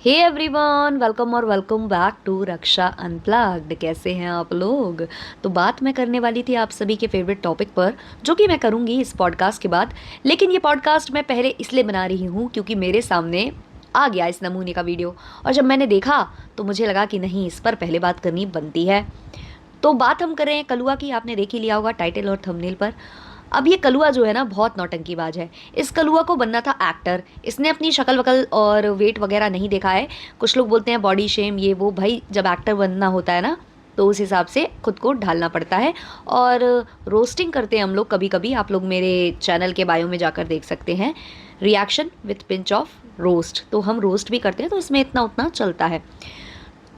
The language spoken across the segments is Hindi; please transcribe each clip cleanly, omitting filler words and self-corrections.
Hey everyone, welcome back to Raksha unplugged. कैसे हैं आप लोग? तो बात मैं करने वाली थी आप सभी के फेवरेट टॉपिक पर, जो कि मैं करूंगी इस पॉडकास्ट के बाद। लेकिन ये पॉडकास्ट मैं पहले इसलिए बना रही हूँ क्योंकि मेरे सामने आ गया इस नमूने का वीडियो, और जब मैंने देखा तो मुझे लगा कि नहीं, इस पर पहले बात करनी बनती है। तो बात हम कर रहे हैं कलुआ की। आपने देख ही लिया होगा टाइटल और थंबनेल पर। अब ये कलुआ जो है ना, बहुत नौटंकीबाज है। इस कलुआ को बनना था एक्टर। इसने अपनी शक्ल वकल और वेट वगैरह नहीं देखा है। कुछ लोग बोलते हैं बॉडी शेम ये वो। भाई, जब एक्टर बनना होता है ना, तो उस हिसाब से खुद को ढालना पड़ता है। और रोस्टिंग करते हैं हम लोग कभी कभी। आप लोग मेरे चैनल के बायो में जाकर देख सकते हैं, reaction with pinch of roast. तो हम रोस्ट भी करते हैं, तो इसमें इतना उतना चलता है।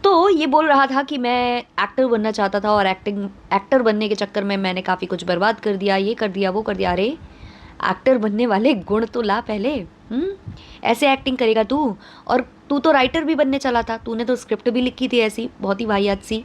तो ये बोल रहा था कि मैं एक्टर बनना चाहता था, और एक्टर बनने के चक्कर में मैंने काफ़ी कुछ बर्बाद कर दिया, ये कर दिया वो कर दिया। अरे, एक्टर बनने वाले गुण तो ला पहले। ऐसे एक्टिंग करेगा तू? और तू तो राइटर भी बनने चला था, तूने तो स्क्रिप्ट भी लिखी थी ऐसी बहुत ही वाहियात सी।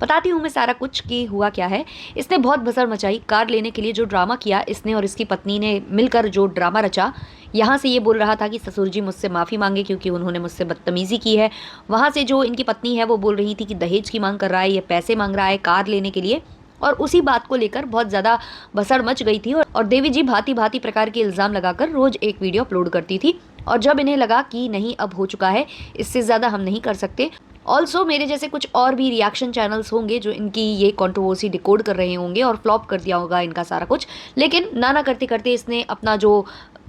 बताती हूँ मैं सारा कुछ कि हुआ क्या है। इसने बहुत भसड़ मचाई। कार लेने के लिए जो ड्रामा किया इसने और इसकी पत्नी ने मिलकर, जो ड्रामा रचा। यहाँ से ये बोल रहा था कि ससुर जी मुझसे माफ़ी मांगे क्योंकि उन्होंने मुझसे बदतमीज़ी की है। वहाँ से जो इनकी पत्नी है वो बोल रही थी कि दहेज की मांग कर रहा है, ये पैसे मांग रहा है कार लेने के लिए। और उसी बात को लेकर बहुत ज़्यादा भसड़ मच गई थी, और देवी जी भांति भांति प्रकार के इल्ज़ाम लगाकर रोज़ एक वीडियो अपलोड करती थी। और जब इन्हें लगा कि नहीं, अब हो चुका है, इससे ज़्यादा हम नहीं कर सकते। ऑल्सो मेरे जैसे कुछ और भी रिएक्शन चैनल्स होंगे जो इनकी ये कंट्रोवर्सी डिकोड कर रहे होंगे, और फ्लॉप कर दिया होगा इनका सारा कुछ। लेकिन ना करते करते इसने अपना जो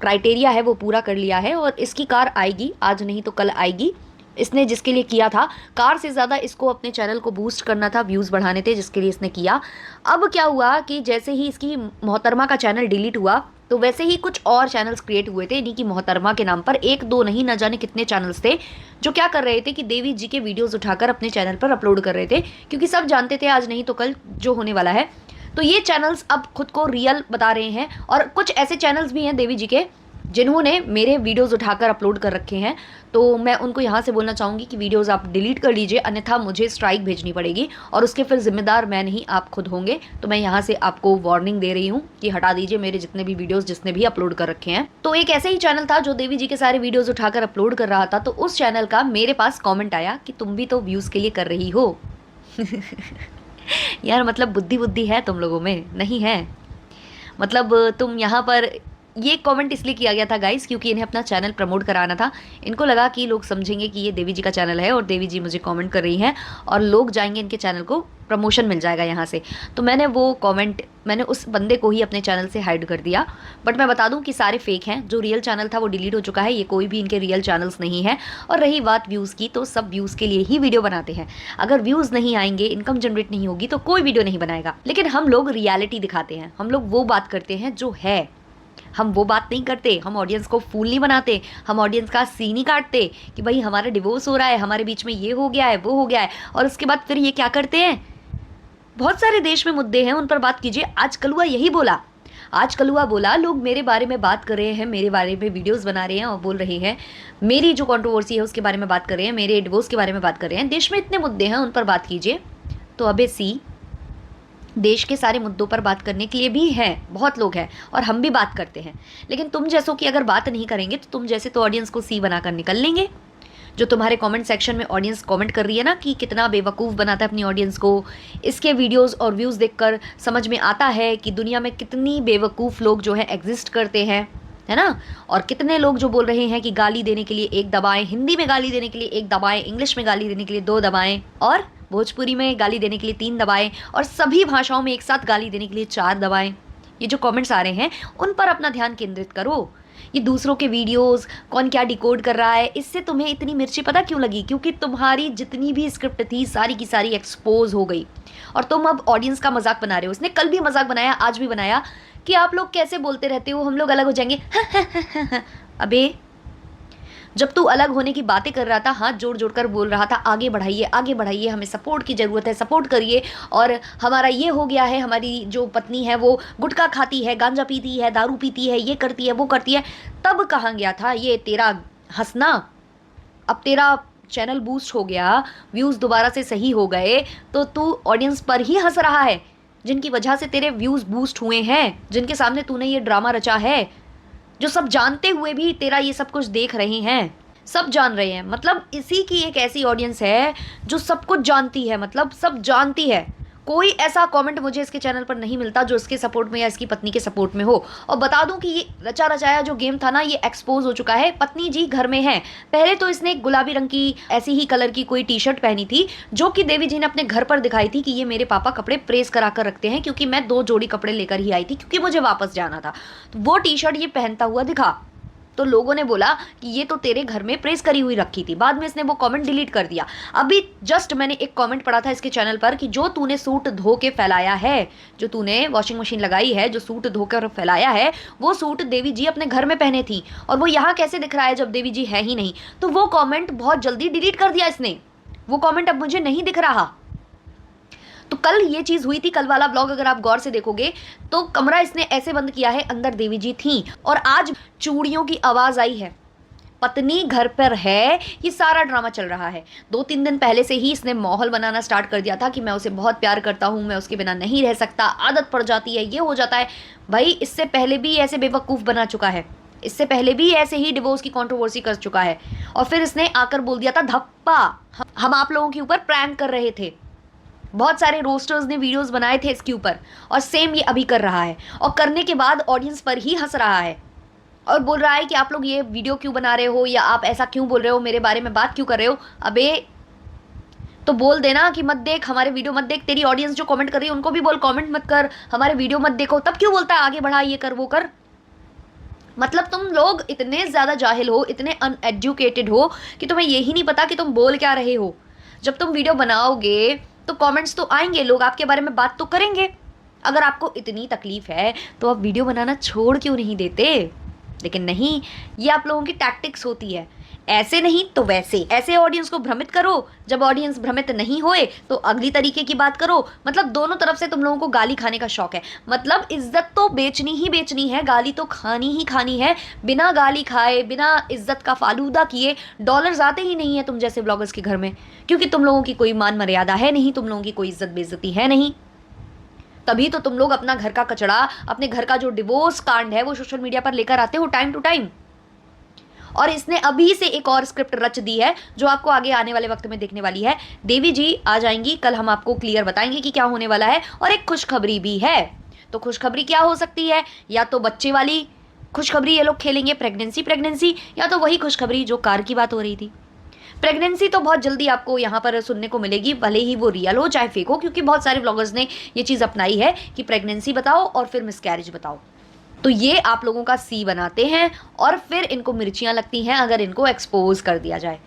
क्राइटेरिया है वो पूरा कर लिया है, और इसकी कार आएगी, आज नहीं तो कल आएगी। इसने जिसके लिए किया था, कार से ज़्यादा इसको अपने चैनल को बूस्ट करना था, व्यूज़ बढ़ाने थे, जिसके लिए इसने किया। अब क्या हुआ कि जैसे ही इसकी मोहतरमा का चैनल डिलीट हुआ, तो वैसे ही कुछ और चैनल्स क्रिएट हुए थे इन्हीं की मोहतरमा के नाम पर। एक दो नहीं, न जाने कितने चैनल्स थे जो क्या कर रहे थे कि देवी जी के वीडियोस उठाकर अपने चैनल पर अपलोड कर रहे थे, क्योंकि सब जानते थे आज नहीं तो कल जो होने वाला है। तो ये चैनल्स अब खुद को रियल बता रहे हैं, और कुछ ऐसे चैनल्स भी हैं देवी जी के जिन्होंने मेरे वीडियोस उठाकर अपलोड कर रखे हैं। तो मैं उनको यहाँ से बोलना चाहूँगी कि वीडियोस आप डिलीट कर लीजिए, अन्यथा मुझे स्ट्राइक भेजनी पड़ेगी, और उसके फिर जिम्मेदार मैं नहीं, आप खुद होंगे। तो मैं यहाँ से आपको वार्निंग दे रही हूँ कि हटा दीजिए मेरे जितने भी वीडियोस जिसने भी अपलोड कर रखे हैं। तो एक ऐसे ही चैनल था जो देवी जी के सारे वीडियोज़ उठाकर अपलोड कर रहा था, तो उस चैनल का मेरे पास कॉमेंट आया कि तुम भी तो व्यूज़ के लिए कर रही हो। यार, मतलब बुद्धि बुद्धि है तुम लोगों में? नहीं है। मतलब तुम यहाँ पर, ये कमेंट इसलिए किया गया था गाइस क्योंकि इन्हें अपना चैनल प्रमोट कराना था। इनको लगा कि लोग समझेंगे कि ये देवी जी का चैनल है, और देवी जी मुझे कमेंट कर रही हैं, और लोग जाएंगे इनके चैनल को, प्रमोशन मिल जाएगा यहाँ से। तो मैंने उस बंदे को ही अपने चैनल से हाइड कर दिया। बट मैं बता दूं कि सारे फेक हैं। जो रियल चैनल था वो डिलीट हो चुका है, ये कोई भी इनके रियल चैनल्स नहीं है। और रही बात व्यूज़ की, तो सब व्यूज़ के लिए ही वीडियो बनाते हैं। अगर व्यूज़ नहीं आएंगे, इनकम जनरेट नहीं होगी, तो कोई वीडियो नहीं बनाएगा। लेकिन हम लोग रियलिटी दिखाते हैं, हम लोग वो बात करते हैं जो है। हम वो बात नहीं करते, हम ऑडियंस को फूल नहीं बनाते, हम ऑडियंस का सीन नहीं काटते कि भाई हमारा डिवोर्स हो रहा है, हमारे बीच में ये हो गया है, वो हो गया है, और उसके बाद फिर ये क्या करते हैं। बहुत सारे देश में मुद्दे हैं, उन पर बात कीजिए। आज कलुआ यही बोला, आज कलुआ बोला लोग मेरे बारे में बात कर रहे हैं, मेरे बारे में वीडियोस बना रहे हैं और बोल रहे हैं, मेरी जो कंट्रोवर्सी है उसके बारे में बात कर रहे हैं, मेरे डिवोर्स के बारे में बात कर रहे हैं। देश में इतने मुद्दे हैं, उन पर बात कीजिए। तो अबे सी, देश के सारे मुद्दों पर बात करने के लिए भी हैं, बहुत लोग हैं, और हम भी बात करते हैं। लेकिन तुम जैसों की अगर बात नहीं करेंगे, तो तुम जैसे तो ऑडियंस को सी बनाकर निकल लेंगे। जो तुम्हारे कमेंट सेक्शन में ऑडियंस कमेंट कर रही है ना कि कितना बेवकूफ़ बनाता है अपनी ऑडियंस को, इसके वीडियोस और व्यूज़ देखकर समझ में आता है कि दुनिया में कितनी बेवकूफ़ लोग जो है एग्जिस्ट करते हैं, है ना। और कितने लोग जो बोल रहे हैं कि गाली देने के लिए एक दबाएं, हिंदी में गाली देने के लिए एक दबाएं, इंग्लिश में गाली देने के लिए दो दबाएं, और भोजपुरी में गाली देने के लिए तीन दबाएं, और सभी भाषाओं में एक साथ गाली देने के लिए चार दबाएं। ये जो कमेंट्स आ रहे हैं, उन पर अपना ध्यान केंद्रित करो। ये दूसरों के वीडियोस कौन क्या डिकोड कर रहा है, इससे तुम्हें इतनी मिर्ची पता क्यों लगी? क्योंकि तुम्हारी जितनी भी स्क्रिप्ट थी सारी की सारी एक्सपोज हो गई, और तुम अब ऑडियंस का मजाक बना रहे हो। इसने कल भी मजाक बनाया, आज भी बनाया, कि आप लोग कैसे बोलते रहते हो, हम लोग अलग हो जाएंगे। अबे, जब तू अलग होने की बातें कर रहा था, हाथ जोड़ जोड़ कर बोल रहा था आगे बढ़ाइए आगे बढ़ाइए, हमें सपोर्ट की ज़रूरत है, सपोर्ट करिए, और हमारा ये हो गया है, हमारी जो पत्नी है वो गुटखा खाती है, गांजा पीती है, दारू पीती है, ये करती है, वो करती है, तब कहाँ गया था ये तेरा हंसना? अब तेरा चैनल बूस्ट हो गया, व्यूज़ दोबारा से सही हो गए, तो तू ऑडियंस पर ही हंस रहा है, जिनकी वजह से तेरे व्यूज़ बूस्ट हुए हैं, जिनके सामने तूने ये ड्रामा रचा है, जो सब जानते हुए भी तेरा ये सब कुछ देख रहे हैं। सब जान रहे हैं, मतलब इसी की एक ऐसी ऑडियंस है जो सब कुछ जानती है, मतलब सब जानती है। कोई ऐसा कमेंट मुझे इसके चैनल पर नहीं मिलता जो इसके सपोर्ट में या इसकी पत्नी के सपोर्ट में हो। और बता दूं कि ये रचा रचाया जो गेम था ना, ये एक्सपोज हो चुका है। पत्नी जी घर में है। पहले तो इसने एक गुलाबी रंग की ऐसी ही कलर की कोई टी शर्ट पहनी थी, जो कि देवी जी ने अपने घर पर दिखाई थी कि ये मेरे पापा कपड़े प्रेस करा कर रखते हैं, क्योंकि मैं 2 जोड़ी कपड़े लेकर ही आई थी क्योंकि मुझे वापस जाना था। तो वो टी शर्ट ये पहनता हुआ दिखा, तो लोगों ने बोला कि ये तो तेरे घर में प्रेस करी हुई रखी थी। बाद में इसने वो कमेंट डिलीट कर दिया। अभी जस्ट मैंने एक कमेंट पढ़ा था इसके चैनल पर कि जो तूने सूट धो के फैलाया है, जो तूने वॉशिंग मशीन लगाई है, जो सूट धोकर फैलाया है, वो सूट देवी जी अपने घर में पहने थी, और वो यहाँ कैसे दिख रहा है जब देवी जी है ही नहीं। तो वो कॉमेंट बहुत जल्दी डिलीट कर दिया इसने। वो कॉमेंट अब मुझे नहीं दिख रहा। तो कल ये चीज हुई थी, कल वाला ब्लॉग अगर आप गौर से देखोगे तो कमरा इसने ऐसे बंद किया है, अंदर देवी जी थी, और आज चूड़ियों की आवाज आई है, पत्नी घर पर है, ये सारा ड्रामा चल रहा है। 2-3 दिन पहले से ही इसने माहौल बनाना स्टार्ट कर दिया था कि मैं उसे बहुत प्यार करता हूँ, मैं उसके बिना नहीं रह सकता, आदत पड़ जाती है, ये हो जाता है। भाई इससे पहले भी ऐसे बेवकूफ़ बना चुका है, इससे पहले भी ऐसे ही डिवोर्स की कंट्रोवर्सी कर चुका है। और फिर इसने आकर बोल दिया था धप्पा, हम आप लोगों के ऊपर प्रैंक कर रहे थे। बहुत सारे रोस्टर्स ने वीडियोस बनाए थे इसके ऊपर, और सेम ये अभी कर रहा है, और करने के बाद ऑडियंस पर ही हंस रहा है और बोल रहा है कि आप लोग ये वीडियो क्यों बना रहे हो, या आप ऐसा क्यों बोल रहे हो, मेरे बारे में बात क्यों कर रहे हो। अबे तो बोल देना कि मत देख हमारे वीडियो, मत देख। तेरी ऑडियंस जो कमेंट कर रही है उनको भी बोल कमेंट मत कर, हमारे वीडियो मत देखो। तब क्यों बोलता है आगे बढ़ा, ये कर वो कर। मतलब तुम लोग इतने ज़्यादा जाहिल हो, इतने अनएजुकेटेड हो कि तुम्हें यही नहीं पता कि तुम बोल क्या रहे हो। जब तुम वीडियो बनाओगे तो कमेंट्स तो आएंगे, लोग आपके बारे में बात तो करेंगे। अगर आपको इतनी तकलीफ है तो आप वीडियो बनाना छोड़ क्यों नहीं देते। लेकिन नहीं, ये आप लोगों की टैक्टिक्स होती है, ऐसे नहीं तो वैसे। ऐसे ऑडियंस को भ्रमित करो, जब ऑडियंस भ्रमित नहीं होए तो अगली तरीके की बात करो। मतलब दोनों तरफ से तुम लोगों को गाली खाने का शौक है। मतलब इज्जत तो बेचनी ही बेचनी है, गाली तो खानी ही खानी है। बिना गाली खाए, बिना इज्जत का फालूदा किए डॉलर्स आते ही नहीं है तुम जैसे ब्लॉगर्स के घर में, क्योंकि तुम लोगों की कोई मान मर्यादा है नहीं, तुम लोगों की कोई इज्जत बेइज्जती है नहीं। तभी तो तुम लोग अपना घर का कचड़ा, अपने घर का जो डिवोर्स कांड है वो सोशल मीडिया पर लेकर आते हो टाइम टू टाइम। और इसने अभी से एक और स्क्रिप्ट रच दी है जो आपको आगे आने वाले वक्त में देखने वाली है। देवी जी आ जाएंगी, कल हम आपको क्लियर बताएंगे कि क्या होने वाला है। और एक खुशखबरी भी है। तो खुशखबरी क्या हो सकती है, या तो बच्चे वाली खुशखबरी ये लोग खेलेंगे, प्रेगनेंसी, या तो वही खुशखबरी जो कार की बात हो रही थी। प्रेगनेंसी तो बहुत जल्दी आपको यहाँ पर सुनने को मिलेगी, भले ही वो रियल हो चाहे फेक हो, क्योंकि बहुत सारे व्लॉगर्स ने ये चीज़ अपनाई है कि प्रेगनेंसी बताओ और फिर मिसकैरेज बताओ। तो ये आप लोगों का सी बनाते हैं और फिर इनको मिर्चियाँ लगती हैं अगर इनको एक्सपोज कर दिया जाए।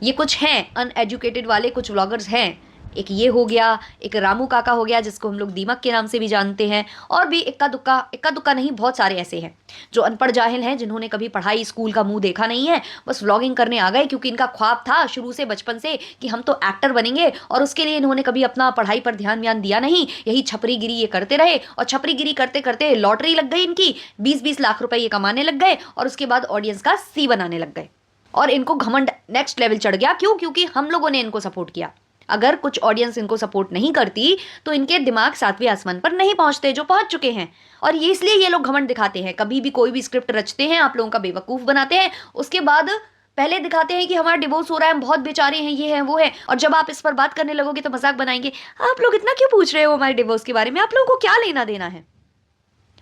ये कुछ हैं अनएजुकेटेड वाले कुछ व्लॉगर्स हैं। एक ये हो गया, एक रामू काका हो गया जिसको हम लोग दीमक के नाम से भी जानते हैं, और भी इक्का दुक्का नहीं, बहुत सारे ऐसे हैं जो अनपढ़ जाहिल हैं, जिन्होंने कभी पढ़ाई स्कूल का मुंह देखा नहीं है, बस व्लॉगिंग करने आ गए क्योंकि इनका ख्वाब था शुरू से बचपन से कि हम तो एक्टर बनेंगे, और उसके लिए इन्होंने कभी अपना पढ़ाई पर ध्यान दिया नहीं। यही छपरीगिरी ये करते रहे, और छपरीगिरी करते करते लॉटरी लग गई इनकी, 20-20 लाख रुपए ये कमाने लग गए, और उसके बाद ऑडियंस का सी बनाने लग गए, और इनको घमंड नेक्स्ट लेवल चढ़ गया। क्यों? क्योंकि हम लोगों ने इनको सपोर्ट किया। अगर कुछ ऑडियंस इनको सपोर्ट नहीं करती तो इनके दिमाग 7वें आसमान पर नहीं पहुंचते जो पहुंच चुके हैं। और ये इसलिए ये लोग घमंड दिखाते हैं, कभी भी कोई भी स्क्रिप्ट रचते हैं, आप लोगों का बेवकूफ़ बनाते हैं, उसके बाद पहले दिखाते हैं कि हमारा डिवोर्स हो रहा है, हम बहुत बेचारे हैं, ये है वो है, और जब आप इस पर बात करने लगोगे तो मजाक बनाएंगे, आप लोग इतना क्यों पूछ रहे हो हमारे डिवोर्स के बारे में, आप लोगों को क्या लेना देना है।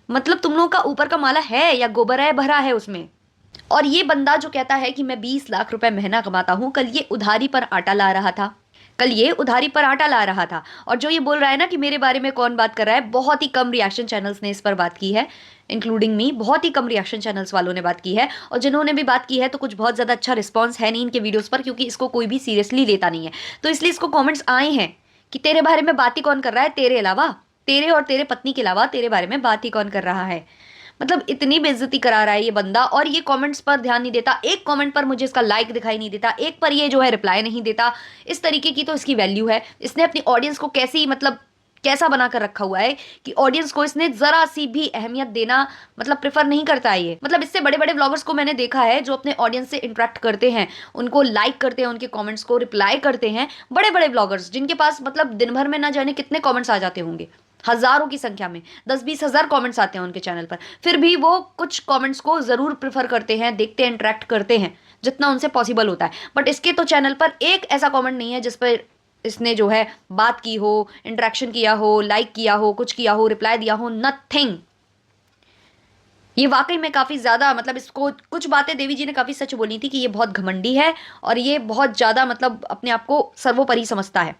मतलब तुम लोगों का ऊपर का माला है या गोबर है भरा है उसमें। और ये बंदा जो कहता है कि मैं 20 लाख रुपए महीना कमाता हूँ, कल ये उधारी पर आटा ला रहा था, कल ये उधारी पर आटा ला रहा था। और जो ये बोल रहा है ना कि मेरे बारे में कौन बात कर रहा है, बहुत ही कम रिएक्शन चैनल्स ने इस पर बात की है, इंक्लूडिंग मी। बहुत ही कम रिएक्शन चैनल्स वालों ने बात की है, और जिन्होंने भी बात की है तो कुछ बहुत ज़्यादा अच्छा रिस्पॉन्स है नहीं इनके वीडियोज़ पर, क्योंकि इसको कोई भी सीरियसली लेता नहीं है। तो इसलिए इसको कॉमेंट्स आए हैं कि तेरे बारे में बात ही कौन कर रहा है, तेरे अलावा, तेरे और तेरे पत्नी के अलावा तेरे बारे में बात ही कौन कर रहा है। मतलब इतनी बेइज्जती करा रहा है ये बंदा, और ये कमेंट्स पर ध्यान नहीं देता। एक कमेंट पर मुझे इसका लाइक दिखाई नहीं देता, एक पर ये जो है रिप्लाई नहीं देता। इस तरीके की तो इसकी वैल्यू है। इसने अपनी ऑडियंस को कैसी, मतलब कैसा बना कर रखा हुआ है कि ऑडियंस को इसने जरा सी भी अहमियत देना मतलब प्रेफर नहीं करता है ये। मतलब इससे बड़े बड़े व्लॉगर्स को मैंने देखा है जो अपने ऑडियंस से इंटरेक्ट करते हैं, उनको लाइक करते हैं, उनके कमेंट्स को रिप्लाई करते हैं। बड़े बड़े व्लॉगर्स जिनके पास मतलब दिन भर में ना जाने कितने कमेंट्स आ जाते होंगे, हज़ारों की संख्या में 10-20 हज़ार कमेंट्स आते हैं उनके चैनल पर, फिर भी वो कुछ कमेंट्स को ज़रूर प्रेफर करते हैं, देखते हैं, इंटरेक्ट करते हैं जितना उनसे पॉसिबल होता है। बट इसके तो चैनल पर एक ऐसा कमेंट नहीं है जिस पर इसने जो है बात की हो, इंटरेक्शन किया हो, लाइक किया हो, कुछ किया हो, रिप्लाई दिया हो, नथिंग। ये वाकई में काफ़ी ज़्यादा मतलब इसको कुछ बातें देवी जी ने काफ़ी सच बोली थी कि ये बहुत घमंडी है और ये बहुत ज़्यादा मतलब अपने आप को सर्वोपरि समझता है।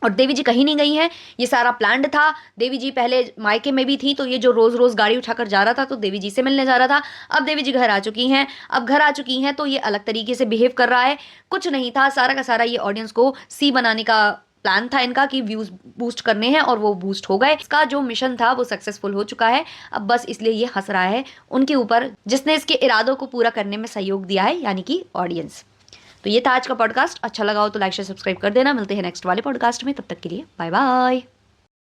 और देवी जी कहीं नहीं गई हैं, ये सारा प्लान्ड था। देवी जी पहले मायके में भी थी, तो ये जो रोज़ रोज़ गाड़ी उठाकर जा रहा था तो देवी जी से मिलने जा रहा था। अब देवी जी घर आ चुकी हैं, अब घर आ चुकी हैं तो ये अलग तरीके से बिहेव कर रहा है। कुछ नहीं था, सारा का सारा ये ऑडियंस को सी बनाने का प्लान था इनका कि व्यूज बूस्ट करने हैं और वो बूस्ट हो गए। इसका जो मिशन था वो सक्सेसफुल हो चुका है। अब बस इसलिए ये हंस रहा है उनके ऊपर जिसने इसके इरादों को पूरा करने में सहयोग दिया है, यानी कि ऑडियंस। तो ये था आज का पॉडकास्ट। अच्छा लगा हो तो लाइक शेयर सब्सक्राइब कर देना। मिलते हैं नेक्स्ट वाले पॉडकास्ट में, तब तक के लिए बाय बाय।